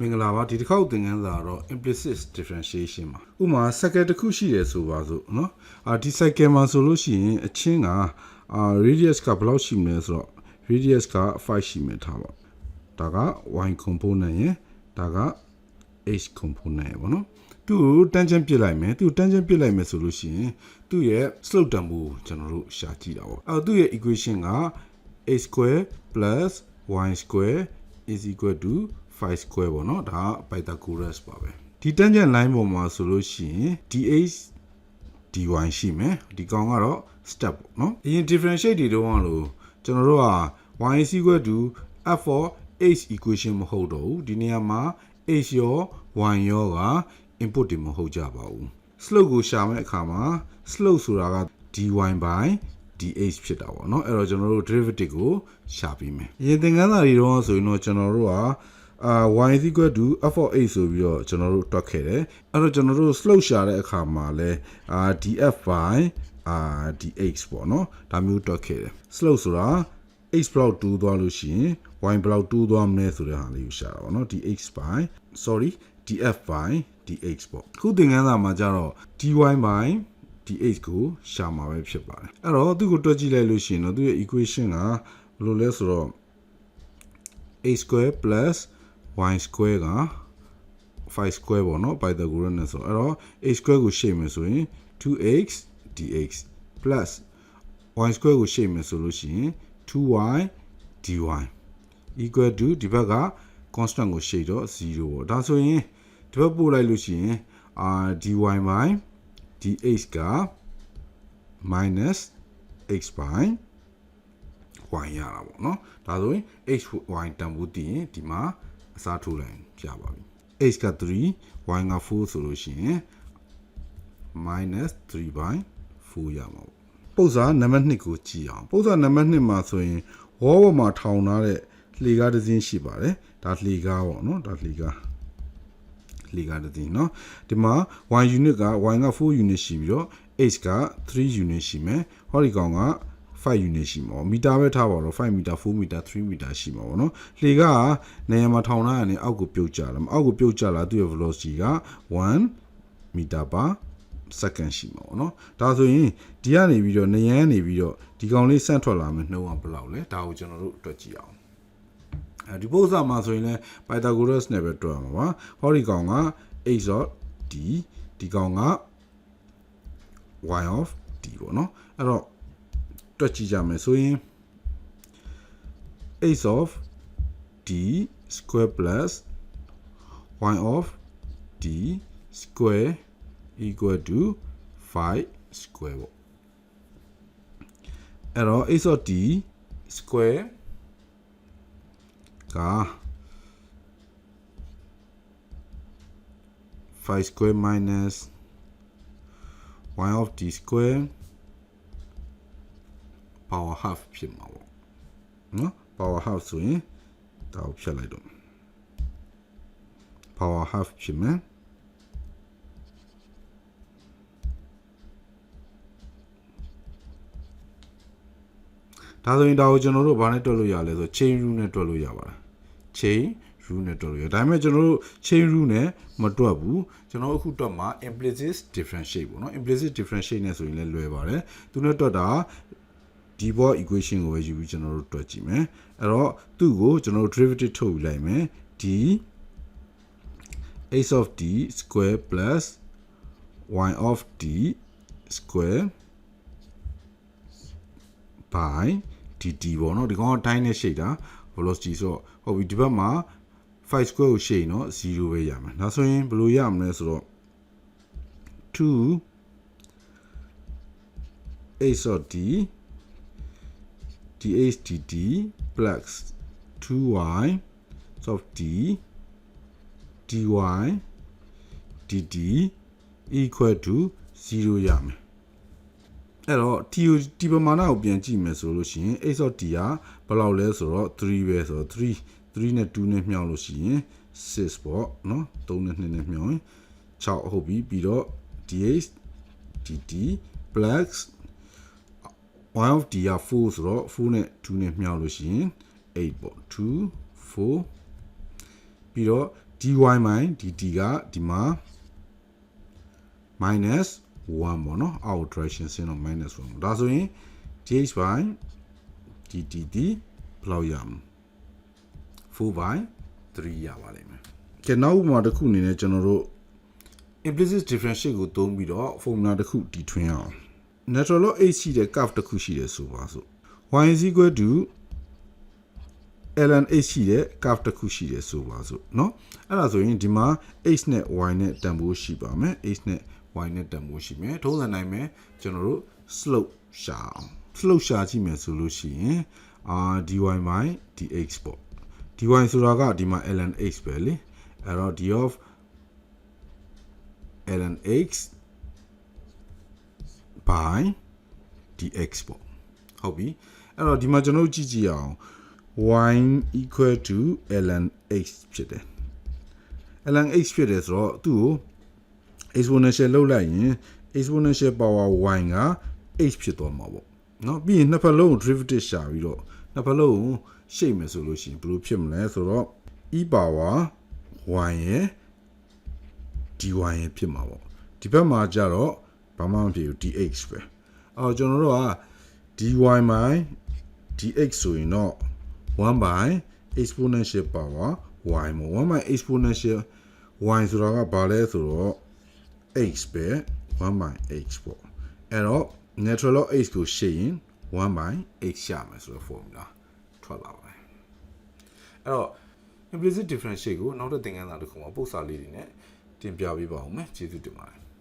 Mingalava did call the answer implicit differentiation. Uma second kushi is over, no? A second solution, a chinga, a radius couple of shimness, radius car 5 shimmer. Daga 1 component, daga H component, no? Two tangent pilime, two tangent pilime solution, 2 year slow down general shati. I'll do your equation a square plus y square is equal to 5 square ဘောနော်ဒါ Pythagoras ပါပဲဒီ tangent line ပေါ်မှာဆိုလို့ရှိရင် dh dy ရှိမယ်ဒီကောင်ကတော့ step ပေါ့နော်အရင် differentiate တွေတော့လို့ကျွန်တော်တို့က y is equal to f for h equation မဟုတ်တော့ဘူးဒီနေရာမှာ h ရော y ရောက input တွေမဟုတ်ကြပါဘူး slope ကိုရှာမဲ့အခါမှာ slope ဆိုတာက dy by dh ဖြစ်တာပေါ့နော်အဲ့တော့ကျွန်တော်တို့ derivative ကိုရှာပြီးမယ်အရင်သင်ခန်းစာတွေတော့ဆိုရင်တော့ကျွန်တော်တို့ကy is equal to f of h ဆိုပြီးတော့ကျွန်တော်တို့တွက်ခဲ့တယ်အဲ့တော့ကျွန်တော်တို့ slope ရှာတဲ့အခါမှာလဲdf by dh ပေါ့နော်ဒါမျိုးတွက်ခဲ့တယ် slope ဆိုတာ h ဘလောက်တူးသွားလို့ရှိရင် y ဘလောက်တူးသွားမလဲဆိုတဲ့ဟာလေးကိုရှာတာပေါ့နော် df by dh ပေါ့ခုသင်ခန်းစာမှာကျတော့ dy by dh ကိုရှာမှာပဲဖြစ်ပါတယ်အဲ့တော့သူ့ကိုတွက်ကြည့်လိုက်လို့ရှိရင်တော့သူ့ရဲ့ equation ကဘယ်လိုလဲဆိုတော့ a square plus y square က 5 square ပေါ့နော် Pythagoras နဲ့ဆိုအဲ့တော့ a square ကိုရှေ့မယ်ဆိုရင် 2x dx plus y square ကိုရှေ့မယ်ဆိုလို့ရှိရင် 2y dy equal to ဒီဘက်က constant ကိုရှေ့တော့0ပေါ့ဒါဆိုရင်ဒီဘက်ပို့လိုက်လို့ရှိရင်dy by dh က minus x by y ရတာပေါ့နော်ဒါဆိုရင် h y တန်ဖိုးတည်ရင်ဒီမှာအစားထိုးလိုက်ပြပါပြီ h က3 y က4ဆိုလို့ရှိရင် minus 3 by 4ရမှာပေါ့ပုံစံနံပါတ်2ကိုကြည့်အောင်ပုံစံနံပါတ်2မှာဆိုရင်ဝေါပေါ်မှာထောင်ထားတဲ့လှေကားတစ်စင်းရှိပါတယ်ဒါလှေကားပေါ့နော်ဒါလှေကားတစ်စင်းเนาะဒီမှာ y unit က y က4 unit ရှိပြီးတော့ h က3 unit ရှိမယ်ဟောဒီကောင်က5 unit ရှိမှာမီတာပဲထားပါတော့5မီတာ4မီတာ3မီတာရှိမှာပေါ့နော်လှေကနေရာမှာထောင်ထားရတယ်အောက်ကိုပြုတ်ကျလာအောက်ကိုပြုတ်ကျလာသူ့ရဲ့ velocity က1 meter per second ရှိမှာပေါ့နော်ဒါဆိုရင်ဒီကနေပြီးတော့နေရန်နေပြီးတော့ဒီကောင်လေးဆန့်ထွက်လာမယ်နှုံးကဘယ်လောက်လဲဒါကိုကျွန်တော်တို့တွက်ကြည့်အောင်ဒီပုံစံမှာဆိုရင်လည်း Pythagoras နဲ့ပဲတွက်ရမှာပါဟောဒီကောင်က h of d ဒီကောင်က y of d ပေါ့နော်အဲ့တော့တွက်ကြည့်ကြမယ်ဆိုရင် h of d square plus y of d square equal to 5 square ပေါ့အဲ့တော့ h of d square က 5 square minus y of d square power half ဖြစ်မှာပေါ့နော် power half ဆိုရင်ဒါကိုဖြတ်လိုက်တော့ power half ဖြစ်မယ်ဒါဆိုရင်ဒါကိုကျွန်တော်တို့ဘာနဲ့တွက်လို့ရလဲဆို chain rule နဲ့တွက်လို့ရပါတယ် chain rule နဲ့တွက်လို့ရဒါပေမဲ့ကျွန်တော်တို့ chain rule နဲ့မတွက်ဘူးကျွန်တော်အခုတွက်မှာ implicit differentiate ပေါ့နော် implicit differentiate နဲ့ဆိုရင်လည်းလွယ်ပါတယ်သူနဲ့တွက်တာဒီဘော equation ကိုပဲယူပြီးကျွန်တော်တို့တွက်ကြည့်မယ်အဲ့တော့သူ့ကိုကျွန်တော်တို့ derivative ထုတ်ယူလိုက်မယ် d h of d square plus y of d square by dt ပေါ့နော်ဒီကောင်ကတိုင်းနဲ့ရှိတာ velocity ဆိုတော့ဟုတ်ပြီဒီဘက်မှာ5 square ကိုရှိရင်တော့0ပဲရမယ်ဒါဆိုရင်ဘယ်လိုရမလဲဆိုတော့2 h of d dh dt plus 2y of d dy dt equal to 0ရမယ်အဲ့တော့ t ပမာဏကိုပြန်ကြည့်မယ်ဆိုလို့ရှိရင် h of t ကဘယ်လောက်လဲဆိုတော့3ပဲဆိုတော့3နဲ့2နဲ့မြှောက်လို့ရှိရင်6ပေါ့နော်3နဲ့2နဲ့မြှောက်ရင်6ဟုတ်ပြီပြီးတော့ dh dt plus y of d က4ဆိုတော့4နဲ့2နဲ့မြှောက်လို့ရှိရင်8ပေါ့2 4ပြီးတော့ d dy မိုင်း dt ကဒီမှာ minus 1ပေါ့နော်အောက် direction ဆင်းတော့ minus 1ဒါဆိုရင် dx by dt ဒီဘယ်လောက်ရမလဲ4 by 3ရပါလိမ့်မယ်ကဲနောက်ဥပမာတစ်ခုအနေနဲ့ကျွန်တော်တို့ implicit differentiation ကိုသုံးပြီးတော့ formula တစ်ခုတည်ထွင်အောင် natural log h ရှိတဲ့ curve တစ်ခုရှိတယ်ဆိုပါစို့ y is equal to ln h ရှိတဲ့ curve တစ်ခုရှိတယ်ဆိုပါစို့เนาะအဲ့ဒါဆိုရင်ဒီမှာ h နဲ့ y နဲ့တန်ဖိုးရှိပါမယ် h နဲ့ y နဲ့တန်ဖိုးရှိမယ်ထုံးစံတိုင်းပဲကျွန်တော်တို့ slope ရှာအောင် slope ရှာကြည့်မယ်ဆိုလို့ရှိရင်dy by dx ပေါ့ dy ဆိုတာကဒီမှာ ln h ပဲလေအဲ့တော့ d of ln x by dx ပေါ့ဟုတ်ပြီအဲ့တော့ဒီမှာကျွန်တော်တို့ကြည့်အောင် y equal to ln x ဖြစ်တယ် ln x ဖြစ်တယ်ဆိုတော့သူ့ကို exponential လုပ်လိုက်ရင် exponential power y က h ဖြစ်သွားမှာပေါ့เนาะပြီးရင်နှစ်ဖက်လုံးကို derivative ရှာပြီးတော့နှစ်ဖက်လုံးကိုရှေ့မယ်ဆိုလို့ရှိရင်ဘယ်လိုဖြစ်မလဲဆိုတော့ e power y ရဲ့ dy ရဲ့ဖြစ်မှာပေါ့ဒီဘက်မှာကျတော့ဘာမှမဖြစ်ဘူး dx ပဲအော်ကျွန်တော်တို့က dy by dx ဆိုရင်တော့1 by exponential power y မို့1 by exponential y ဆိုတာကဘာလဲဆိုတော့ x ပဲ1 by x ပေါ့အဲ့တော့ natural log h ကိုရှေ့ရင်1 by x ရှာမယ်ဆိုတော့ formula ထွက်လာပါတယ်အဲ့တော့ implicit differentiation ကိုနောက်တဲ့သင်ခန်းစာတစ်ခုမှာပို့စာလေးတွေနဲ့တင်ပြပေးပါဦးမယ်ကျေးဇူးတင်ပါတယ်